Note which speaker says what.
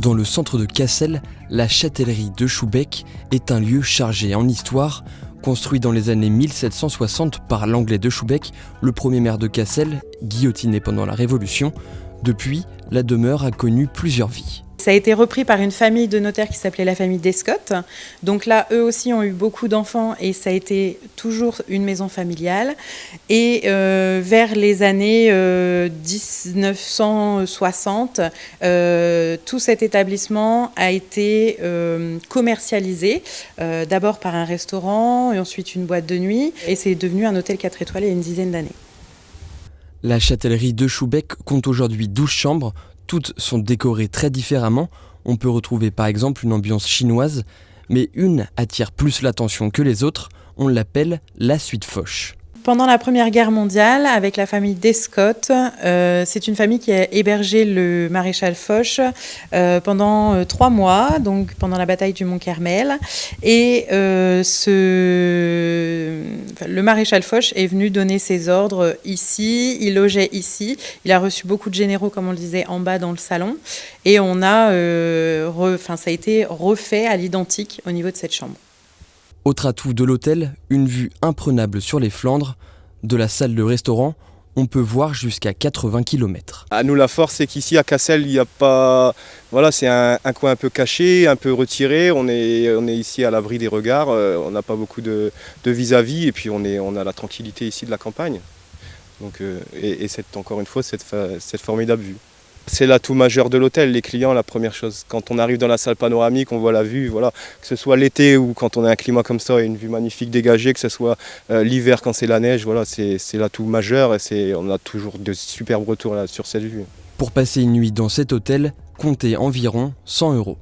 Speaker 1: Dans le centre de Cassel, la châtellerie de Schubeck est un lieu chargé en histoire. Construit dans les années 1760 par l'Anglais de Schubeck, le premier maire de Cassel, guillotiné pendant la Révolution. Depuis, la demeure a connu plusieurs vies.
Speaker 2: Ça a été repris par une famille de notaires qui s'appelait la famille Descott. Donc là, eux aussi ont eu beaucoup d'enfants et ça a été toujours une maison familiale. Et vers les années 1960, tout cet établissement a été commercialisé, d'abord par un restaurant et ensuite une boîte de nuit. Et c'est devenu un hôtel 4 étoiles il y a une dizaine d'années.
Speaker 1: La châtellerie de Schubeck compte aujourd'hui 12 chambres. Toutes sont décorées très différemment. On peut retrouver par exemple une ambiance chinoise, mais une attire plus l'attention que les autres. On l'appelle la suite Foch.
Speaker 2: Pendant la Première Guerre mondiale, avec la famille Descott, c'est une famille qui a hébergé le maréchal Foch pendant 3 mois, donc pendant la bataille du Mont-Carmel. Et le maréchal Foch est venu donner ses ordres ici, il logeait ici. Il a reçu beaucoup de généraux, comme on le disait, en bas dans le salon. Et on a, ça a été refait à l'identique au niveau de cette chambre.
Speaker 1: Autre atout de l'hôtel, une vue imprenable sur les Flandres. De la salle de restaurant, on peut voir jusqu'à 80 km.
Speaker 3: À nous, la force, c'est qu'ici à Cassel, il n'y a pas. Voilà, c'est un coin un peu caché, un peu retiré. On est ici à l'abri des regards. On n'a pas beaucoup de vis-à-vis. Et puis on a la tranquillité ici de la campagne. Donc, et encore une fois, cette formidable vue. C'est l'atout majeur de l'hôtel, les clients, la première chose. Quand on arrive dans la salle panoramique, on voit la vue, voilà, que ce soit l'été ou quand on a un climat comme ça, une vue magnifique dégagée, que ce soit l'hiver quand c'est la neige, voilà, c'est l'atout majeur et on a toujours de superbes retours là, sur cette vue.
Speaker 1: Pour passer une nuit dans cet hôtel, comptez environ 100 €.